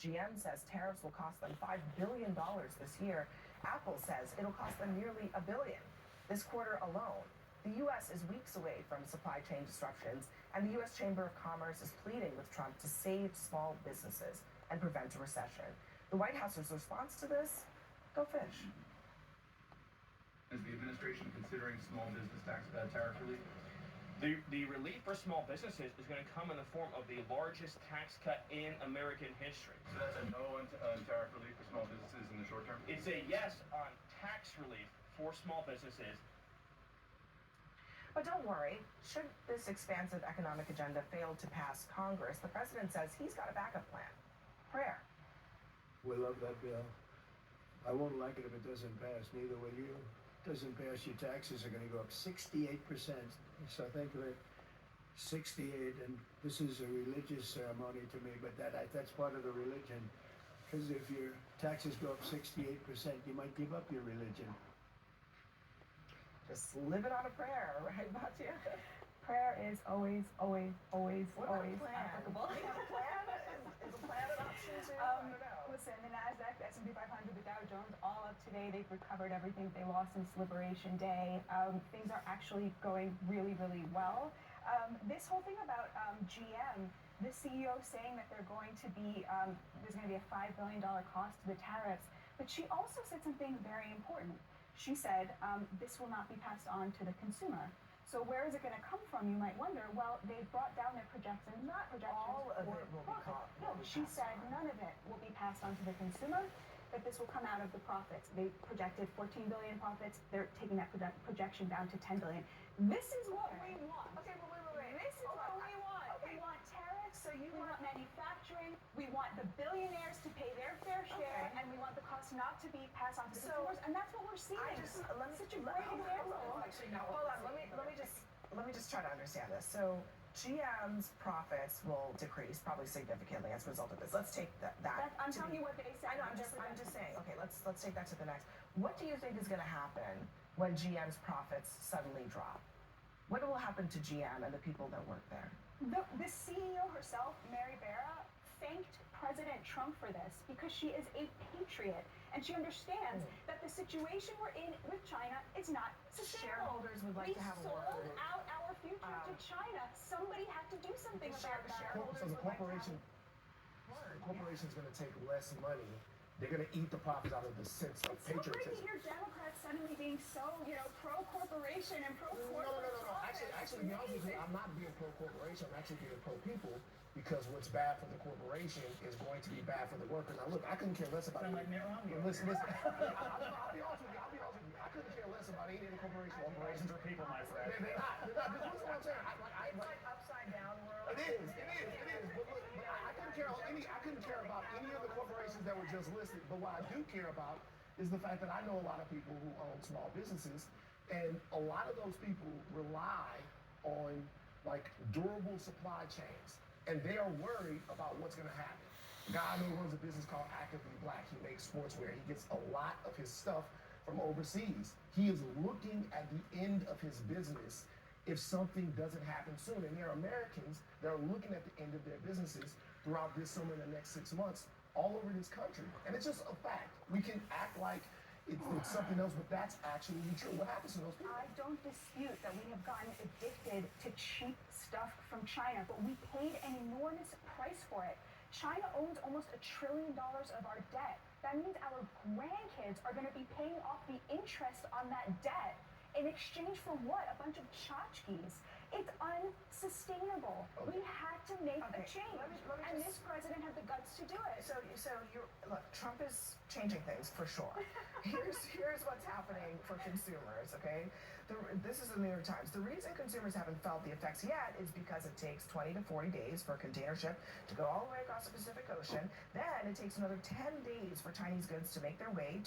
GM says tariffs will cost them $5 billion this year. Apple says it'll cost them nearly $1 billion this quarter alone. The U.S. is weeks away from supply chain disruptions, and the U.S. Chamber of Commerce is pleading with Trump to save small businesses and prevent a recession. The White House's response to this? Go fish. Is the administration considering small business tariff relief? The relief for small businesses is going to come in the form of the largest tax cut in American history. So that's a no on tariff relief for small businesses in the short term? It's a yes on tax relief for small businesses. But don't worry, should this expansive economic agenda fail to pass Congress, the president says he's got a backup plan. Prayer. We love that bill. I won't like it if it doesn't pass, neither will you. Doesn't pass, your taxes are going to go up 68%. So think of it, 68, and this is a religious ceremony to me, but that's part of the religion. Because if your taxes go up 68%, you might give up your religion. Just live it on a prayer, right, Batya? Prayer is always applicable. Do you have a plan? Is a plan an option too? I don't know. Listen, the NASDAQ, the S&P 500, the Dow Jones, all up today. They've recovered everything they lost since Liberation Day. Things are actually going really, really well. This whole thing about GM, the CEO saying that they're going to be, there's going to be a $5 billion cost to the tariffs, but she also said something very important. She said, this will not be passed on to the consumer. So where is it going to come from, you might wonder? Well, they brought down their projections, not projections. All of for it will profit. be No, she said none of it will be passed on to the consumer, that this will come out of the profits. They projected 14 billion profits. They're taking that projection down to 10 billion. This is what we want. Okay, well, wait. This is what we want. Okay. We want tariffs. So you we want- want manufacturing. We want the billionaires to pay their fair share, Okay. and we want the cost not to be passed on to So, consumers. And that's what we're seeing. Such a great example. Actually, no. Hold on. Let me just try to understand this. So GM's profits will decrease probably significantly as a result of this. Let's take that. I'm to telling be- you what they said. I know. I'm just saying. Okay, let's take that to the next. What do you think is going to happen when GM's profits suddenly drop? What will happen to GM and the people that work there? The CEO herself, Mary Barra, thanked President Trump for this because she is a patriot and she understands that the situation we're in with China is not sustainable. Shareholders would like to have a word. We sold out our future to China. Somebody had to do something about that. Shareholders So the would like to have corporation, a word. the corporation's going to take less money. They're going to eat the profits out of the sense of It's so great to patriotism. hear Democrats suddenly being so, pro-corporation and pro-corporate. No. Actually, to be honest with you, I'm not being pro-corporation. I'm actually being pro-people because what's bad for the corporation is going to be bad for the workers. Now, look, I couldn't care less about. Sound like Mitt Romney. Listen. I'll be honest with you. I couldn't care less about any of the corporations. Corporations are people, my friend. They're not. Listen to what I'm saying. It's like upside down world. It is. But look, I couldn't care about any of the corporations that were just listed. But what I do care about is the fact that I know a lot of people who own small businesses, and a lot of those people rely on like durable supply chains, and they are worried about what's going to happen. A guy I know runs a business called Actively Black. He makes sportswear. He gets a lot of his stuff from overseas. He is looking at the end of his business if something doesn't happen soon. And there are Americans that are looking at the end of their businesses throughout this summer and the next 6 months all over this country. And it's just a fact. We can act like it's something else, but that's actually true. What happens to those people? I don't dispute that we have gotten addicted to cheap stuff from China, but we paid an enormous price for it. China owns almost $1 trillion of our debt. That means our grandkids are going to be paying off the interest on that debt in exchange for what? A bunch of tchotchkes. It's unsustainable. Okay. We had to make Okay, a change. let me and just- this president had the guts to do it. So look, Trump is changing things for sure. Here's what's happening for consumers, okay? This is the New York Times. The reason consumers haven't felt the effects yet is because it takes 20 to 40 days for a container ship to go all the way across the Pacific Ocean. Then it takes another 10 days for Chinese goods to make their way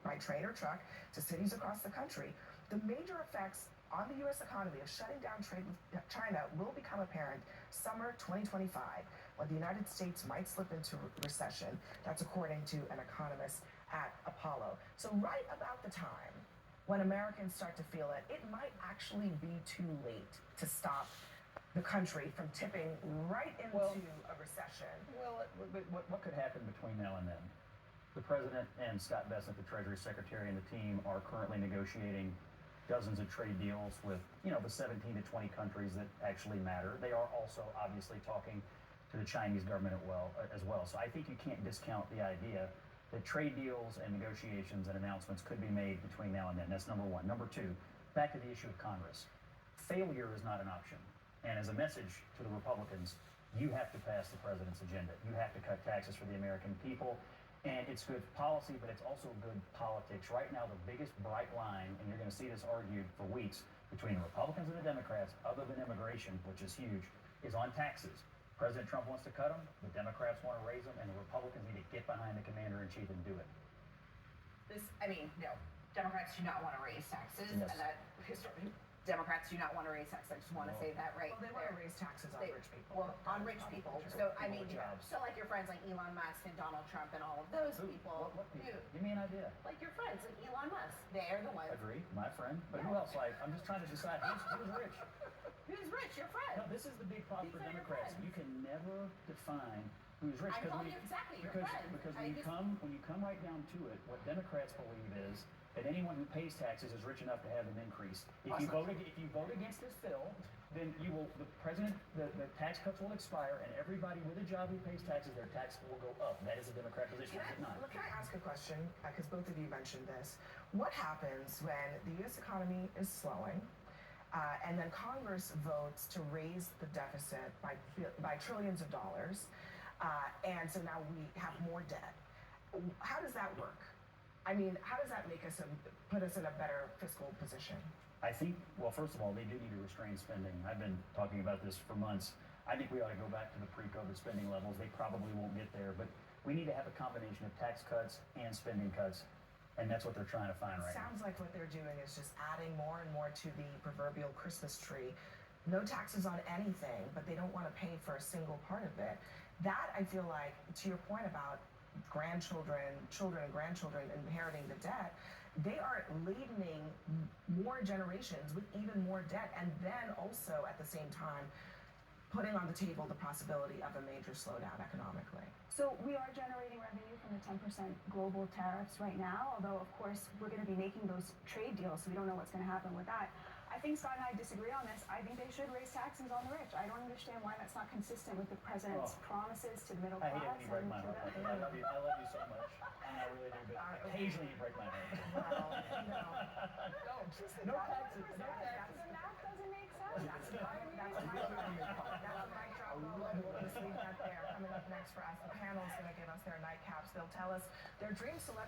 by train or truck to cities across the country. The major effects on the U.S. economy of shutting down trade with China will become apparent summer 2025, when the United States might slip into recession. That's according to an economist at Apollo. So right about the time when Americans start to feel it, it might actually be too late to stop the country from tipping right into Well- a recession. Well, what could happen between now and then? The president and Scott Bessent, the Treasury Secretary, and the team are currently negotiating dozens of trade deals with, the 17 to 20 countries that actually matter. They are also obviously talking to the Chinese government as well. So I think you can't discount the idea that trade deals and negotiations and announcements could be made between now and then. That's number one. Number two, back to the issue of Congress. Failure is not an option. And as a message to the Republicans, you have to pass the president's agenda. You have to cut taxes for the American people. And it's good policy, but it's also good politics. Right now, the biggest bright line, and you're going to see this argued for weeks between the Republicans and the Democrats, other than immigration, which is huge, is on taxes. President Trump wants to cut them, the Democrats want to raise them, and the Republicans need to get behind the commander-in-chief and do it. No, Democrats do not want to raise taxes, Yes. and that Democrats do not want to raise taxes. I just want to say that right Well, they want to there. raise taxes on They- rich people. Well, on rich people. So I mean, Jobs. so like your friends like Elon Musk and Donald Trump and all of those people. What people? Dude, Give me an idea. like your friends like Elon Musk. They're the ones. Agree, my friend. But who else? I'm just trying to decide who's rich. Who's rich? Your No, friend. this is the big problem for These are your Democrats. friends. You can never define who's rich. I'm 'cause telling when you exactly, your because, friends. because I when you just- come right down to it, what Democrats believe is that anyone who pays taxes is rich enough to have them increase. If you vote against this bill, then the tax cuts will expire, and everybody with a job who pays taxes, their tax will go up. That is a Democrat position, is it not? Can I ask a question? Because both of you mentioned this. What happens when the U.S. economy is slowing, and then Congress votes to raise the deficit by trillions of dollars, and so now we have more debt? How does that work? I mean, how does that make us put us in a better fiscal position? I think, well, first of all, they do need to restrain spending. I've been talking about this for months. I think we ought to go back to the pre-COVID spending levels. They probably won't get there, but we need to have a combination of tax cuts and spending cuts, and that's what they're trying to find right now. Sounds like what they're doing is just adding more and more to the proverbial Christmas tree. No taxes on anything, but they don't want to pay for a single part of it. That, I feel like, to your point about children and grandchildren inheriting the debt, they are ladening more generations with even more debt, and then also at the same time putting on the table the possibility of a major slowdown economically. So we are generating revenue from the 10% global tariffs right now, although of course we're going to be making those trade deals, so we don't know what's going to happen with that. I think Scott and I disagree on this. I think they should raise taxes on the rich. I don't understand why that's not consistent with the president's promises to the middle I class. hate it when you break my and heart. to the- I love you so much. And I really do, but occasionally you break my heart. Well, No taxes, no The taxes. math doesn't make sense. That's my drop. We'll just leave that there. Coming up next for us, the panel is going to give us their nightcaps. They'll tell us their dream celebrity.